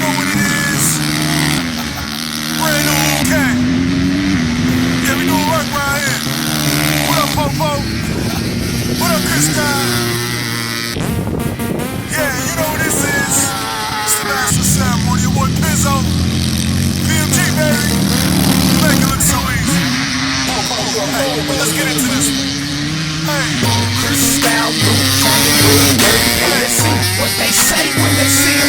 know what it is. Brand new cat. Yeah, we doing work right here. What up, Popo? What up, Kristal? Yeah, you know what this is. It's the master ceremony. Your boy Pizzo. PMG, baby. You make it look so easy. Hey, let's get into this one. Hey. Kristal, let's see what they say when they see us.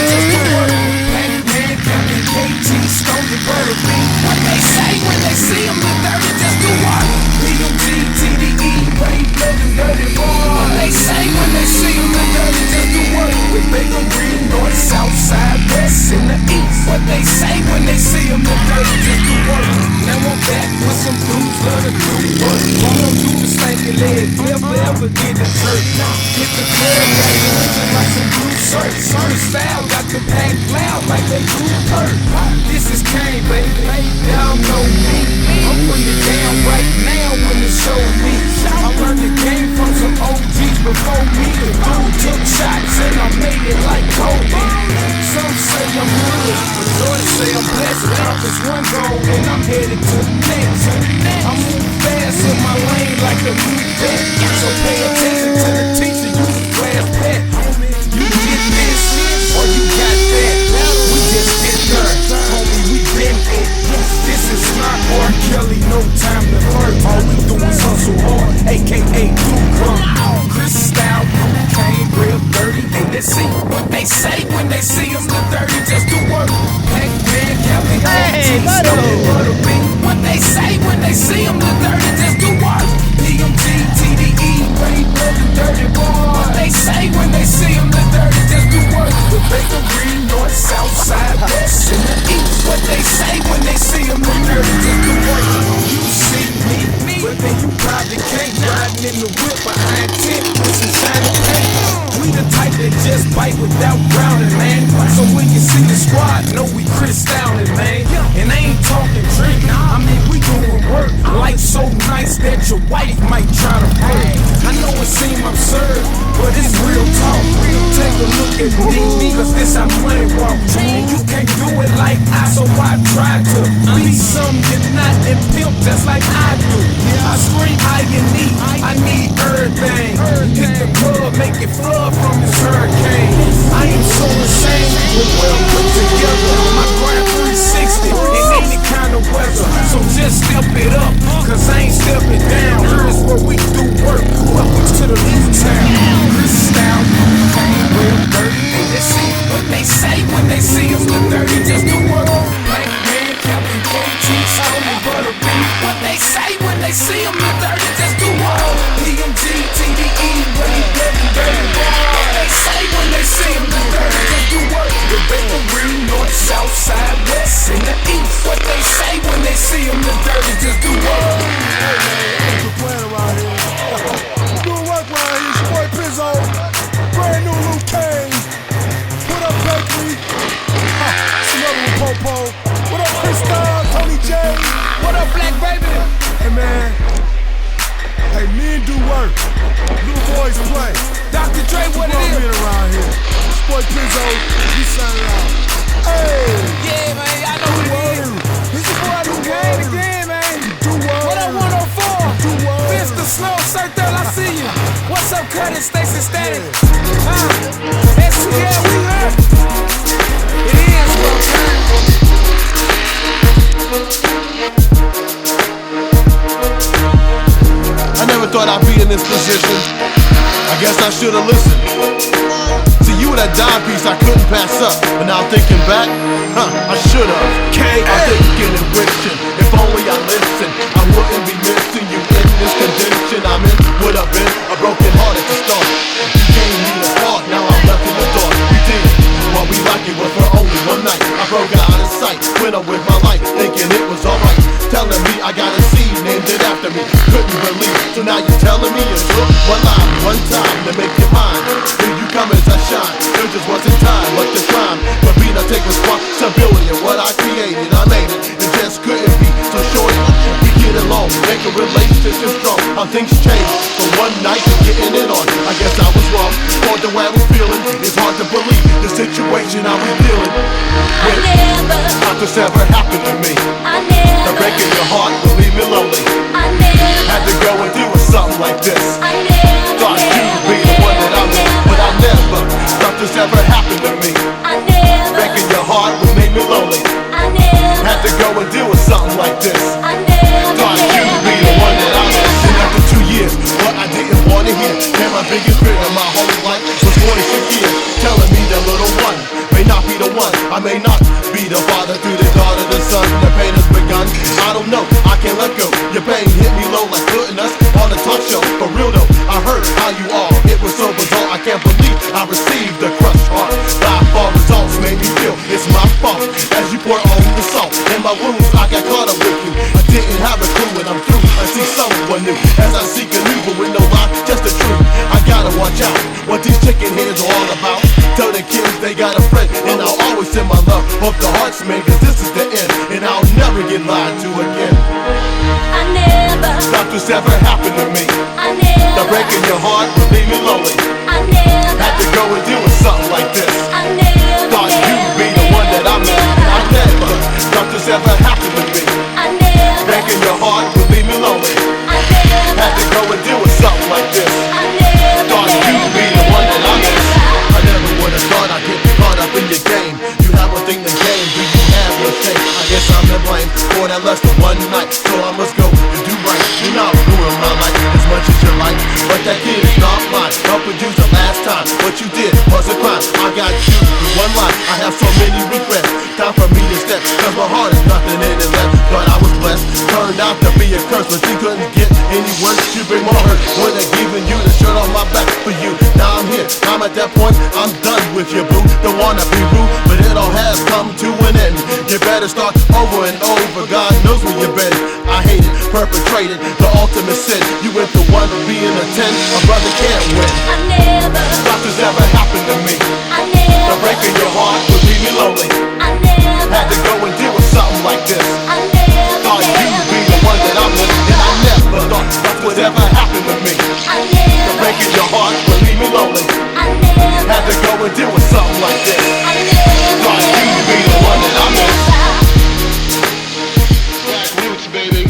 Just the word. Pac-Man, Captain KT, stole the bird. What they say when they see them, the dirty just the word. PMG, TDE, brave, living dirty boy. What they say when they see them, the dirty just the word. We make them green, north, south, side, west, and the east. What they say when they see them, the dirty just the word. Now I'm back with some blues, love the crew. Won't do the stanky leg, never ever get it hurt. Hit the club, baby, looking like some blue shirts. Certain style got the pack loud like they blue hurt. This is Kane, baby, y'all know me. I'm putting it down right now when the show me. I learned the game from some OGs before me. The dude took shots and I made it like Kobe. Some say I'm good, but Lord say I'm blessed. It's one goal and I'm headed to the next. I move fast in my lane like a new vet. So pay attention to the teacher, you the class pet. You get this, or you got that. We just get there, homie, we been it. This is not R. Kelly, no time to flirt. All we do is hustle hard, a.k.a. do come. Kristal, came real dirty, and let's see what they say when they see us. The dirty just do work. Pac-Man, Captain KT, what they say when they see them, the dirty just do work. PMG, TDE, brave, living dirty boy. What they say when they see them, the dirty just do work. The bacon green, north, south, side, west, and the east. What they say when they see them, the dirty just do work. You see me, but then you probably can't. Riding in the whip behind 10 with some shiny paint. We the type that just bite without drowning, man. So when you see the squad, know we Kristal, man. And I ain't talking drink, I mean we doing work. Life so nice that your wife might try to break. I know it seem absurd, but it's real talk. Take a look at me, cause this how money walk. And you can't do it like I, so I try to be something you're not and pimp just like I do. I scream all you need, I need everything. Hit the club, make it flood from this hurricane. I am so ashamed, we're well put together. My grind 360 in any kind of weather. So just step it up, cause I ain't stepping down. Here's where we do work, welcome to the new town. Kristal, came real dirty, and let's see what they say when they see us. The dirty just do work. Black man, Captain KT, stony butter beef. What they say when they see them, the dirty just do work. PMG, TDE, brave, living dirty boy. What they say when they see them, the dirty just do work. The bacon green, north, south, side, west, and the east. What they say when they see them, the dirty just do work. We're playing around here. We're doing work around here. It's your boy Pizzo. Brand new Luke Kane. What up, Bakery? It's another one, Popo. What up, Kristal, Tony J? What up, Black Baby? Hey, man. Hey, men do work. Little boys play. Dr. Dre, what it men is? around here. It's boy Pizzo. He signing out. Hey. Yeah, man, I know what it is. This is boy Luke Kane again, man. Do work. What up, 104? Do work. Mr. Snow, Circle, I see you. What's up, Curtis, Stacy, Static? SCL, we left. It is one time. I never thought I'd be in this position. I guess I should've listened. See, you were that dime piece I couldn't pass up. But now thinking back, I should've. I'm thinking and wishing, if only I listened, I wouldn't be missing you in this condition I'm in. Would have been a broken heart at the start. You gave me the spark, now I'm left in the dark. We did what we like, it was for only one night. I broke out of sight, went on with my life, thinking it was alright. Telling me I got a seed, named it after me. Couldn't believe, so now you're telling me it took one line, one time to make you mine. Here you come as I shine, there just wasn't time, but the crime. But me to take responsibility of what I created, I made it, it just couldn't be. So shorty, we get along, make a relationship strong. How things change from one night to getting it on. I guess I was wrong, for the way I was feeling, it's hard to believe. This situation I was dealing I with. never, How this ever happened to me? I The never, breaking your heart will leave me lonely. I never, Had to go and deal with something like this. I never, Thought you'd be the one that I'm in, but I never thought this ever happened to me. I never, Breaking your heart would make me lonely. I never, Had to go and deal with something like this. I never, Thought you'd be the one that I'm in. And after 2 years, what I didn't want to hear. And my biggest fear of my whole life was 46 years, telling me the little one may not be the one. I may not be the father to the daughter, the son. The pain has begun. I don't know, I can't let go. Your pain hit me low like putting us on a talk show. For real though, I heard how you are. It was so bizarre, I can't believe I received the crushed heart. By far results made me feel it's my fault. As you pour on the salt in my wounds, I got caught up with you. I didn't have a clue, and I'm through. I see someone new as I seek a new, but with no lie, just the truth. I gotta watch out what these chicken heads are all about. Tell the kids they got a friend, and I'll always send my love. Hope the heart's made, cause this is the end, and I'll never get lied to again. I never, Thought this ever happened to me. I The never, breaking your heart would leave me lonely. I never, Had to go and deal with something like this. I never, Thought you'd be the one that I'm in. I never thought this ever happened to me. I never, Breaking your heart would leave me lonely. I never, Had to go and deal with something like this. I never, Thought you'd be the one that I'm in. I never would have thought I'd get caught up in your game. You have one thing to gain, do you have no shame? I guess I'm to blame for that less than one night. So I must go and do right. You're not ruining my life as much as you like, but that kid is not mine. Helping you the last time, what you did was a crime. I got you with one line, I have so many regrets. Time for me to step, cause my heart is nothing in it left. But I was blessed, turned out to be a curse, but you couldn't get any worse. You bring more hurt, would have given you the shirt on my back for you. Now I'm here, I'm at that point, I'm done with you, boo. Don't wanna be rude, but it all has come to an end. You better start over and over, God knows where you've been. I hate it, perpetrated the ultimate sin. You went the one being a 10, a brother can't win. I never, Thought this ever happened to me. I The never, breaking your heart would leave me lonely. I never, Had to go and deal with something like this. I never, Thought you'd be the one that I'm in, and I never thought that would ever happen to me. I never, Breaking your heart would leave me lonely. I never, Had to go and deal with something like this. I never, Thought you'd be the one that I'm in. Black roots, baby.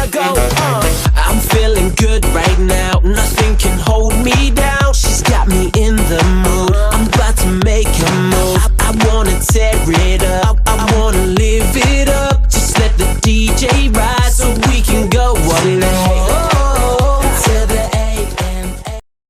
I go. I'm feeling good right now, nothing can hold me down.